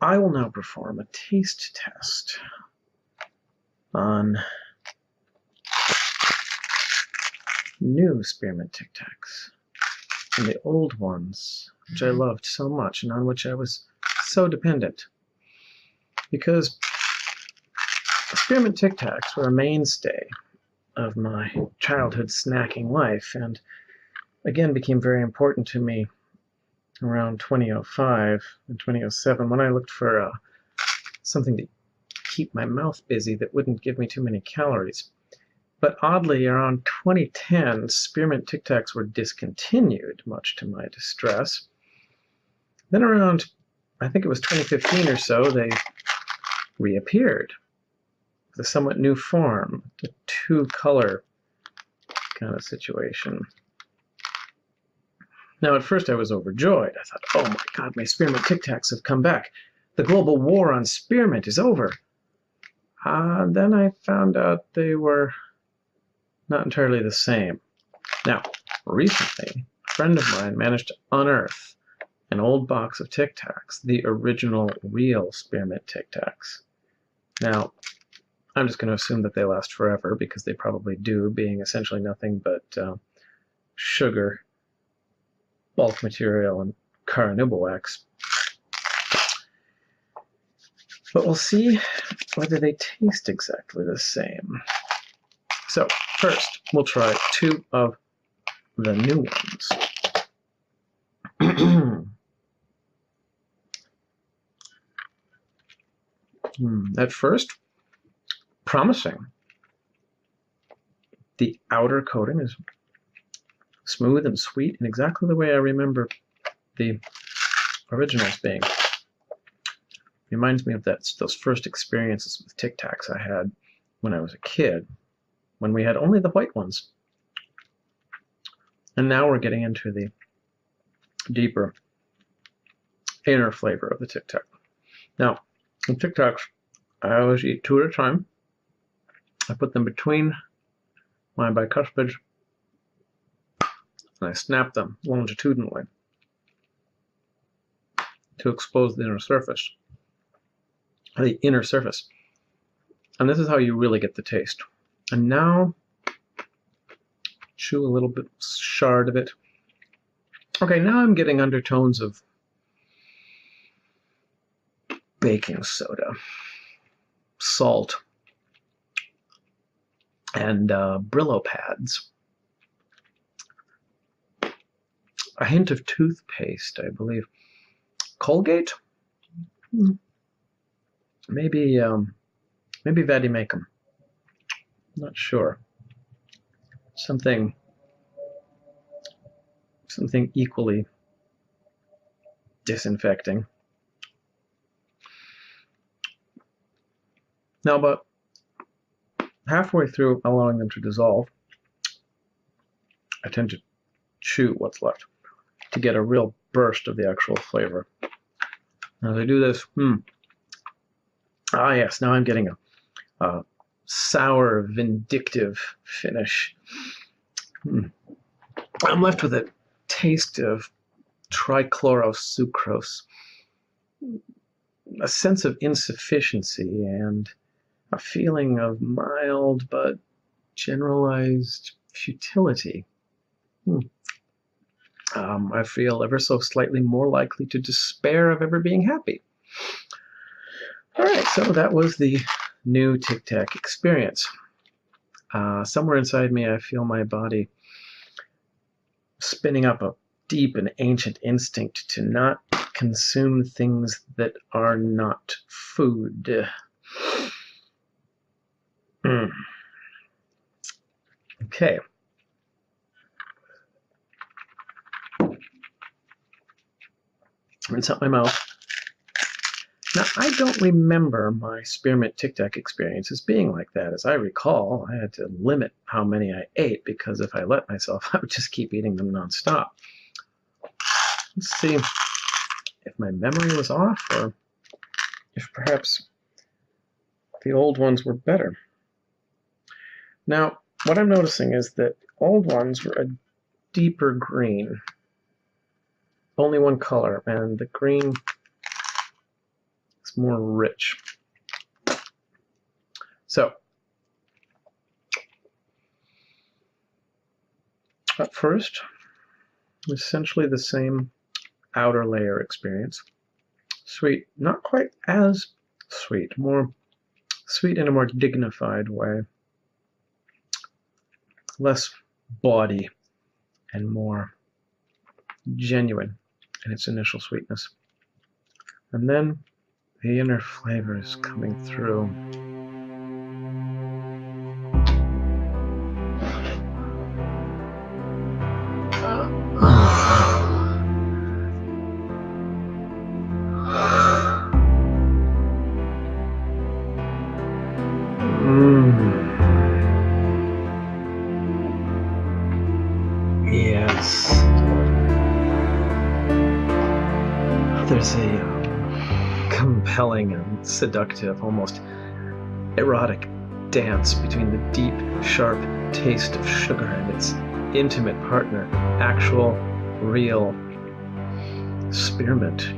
I will now perform a taste test on new spearmint TicTacs and the old ones, which I loved so much and on which I was so dependent. Because spearmint TicTacs were a mainstay of my childhood snacking life, and again became very important to me around 2005 and 2007 when I looked for something to keep my mouth busy that wouldn't give me too many calories. But oddly, around 2010, spearmint TicTacs were discontinued, much to my distress. Then around, I think it was 2015 or so, they reappeared with a somewhat new form, a two-color kind of situation. Now, at first I was overjoyed. I thought, oh my God, my spearmint TicTacs have come back. The global war on spearmint is over. Then I found out they were not entirely the same. Now, recently, a friend of mine managed to unearth an old box of TicTacs, the original real spearmint TicTacs. Now, I'm just going to assume that they last forever, because they probably do, being essentially nothing but sugar, bulk material, and carnauba wax. But we'll see whether they taste exactly the same. So, first, we'll try two of the new ones. At first, promising. The outer coating is smooth and sweet in exactly the way I remember the originals being. Reminds me of those first experiences with TicTacs I had when I was a kid, when we had only the white ones. And now we're getting into the deeper inner flavor of the TicTac. Now, in TicTacs, I always eat two at a time. I put them between my bicuspids, and I snap them longitudinally to expose the inner surface. And this is how you really get the taste. And now, chew a little bit, shard of it. Okay, now I'm getting undertones of baking soda, salt, and Brillo pads. A hint of toothpaste, I believe. Colgate? Maybe Vadimecum. Not sure. Something equally disinfecting. Now, about halfway through allowing them to dissolve, I tend to chew what's left to get a real burst of the actual flavor. As I do this, yes, now I'm getting a sour, vindictive finish. I'm left with a taste of trichlorosucrose, a sense of insufficiency, and a feeling of mild but generalized futility. I feel ever so slightly more likely to despair of ever being happy. All right, so that was the new TicTac experience. Somewhere inside me, I feel my body spinning up a deep and ancient instinct to not consume things that are not food. Okay. Rinse out my mouth. Now, I don't remember my spearmint TicTac experience as being like that. As I recall, I had to limit how many I ate, because if I let myself, I would just keep eating them nonstop. Let's see if my memory was off, or if perhaps the old ones were better. Now, what I'm noticing is that old ones were a deeper green. Only one color, and the green It's more rich. So, at first, essentially the same outer layer experience. Sweet, not quite as sweet, more sweet in a more dignified way. Less bawdy and more genuine in its initial sweetness. And then the inner flavors coming through. Yes. There's a compelling and seductive, almost erotic dance between the deep, sharp taste of sugar and its intimate partner, actual, real spearmint.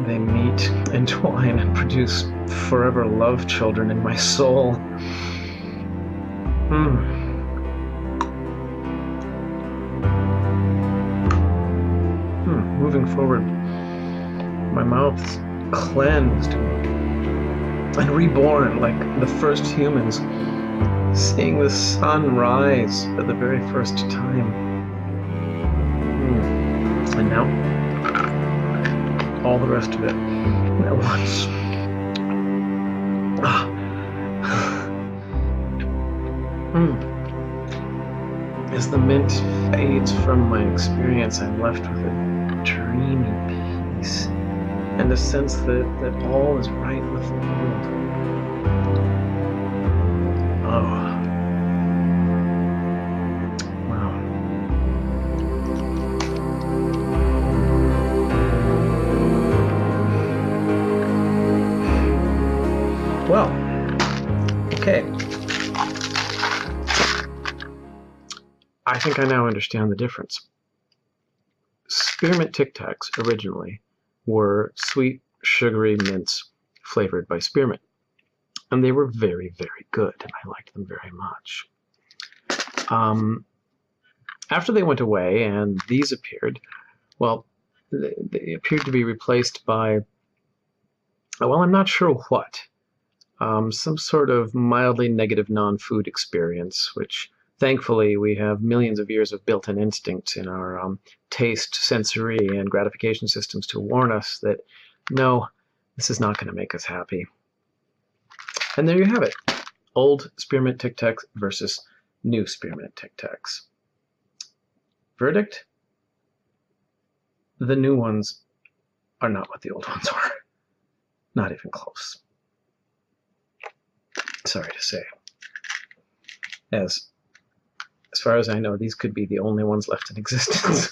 They meet, entwine, and produce forever love children in my soul. Moving forward, my mouth's cleansed and reborn like the first humans, seeing the sun rise for the very first time. And now, all the rest of it at once. As the mint fades from my experience, I'm left with a dreamy peace and a sense that all is right with the world. Oh. Wow. Well, okay. I think I now understand the difference. Spearmint TicTacs originally were sweet, sugary mints flavored by spearmint. And they were very, very good, and I liked them very much. After they went away and these appeared, well, they appeared to be replaced by, well, I'm not sure what. Some sort of mildly negative non-food experience, which thankfully we have millions of years of built-in instinct in our taste, sensory, and gratification systems to warn us that, no, this is not going to make us happy. And there you have it. Old spearmint TicTacs versus new spearmint TicTacs. Verdict? The new ones are not what the old ones are. Not even close. Sorry to say. As far as I know, these could be the only ones left in existence.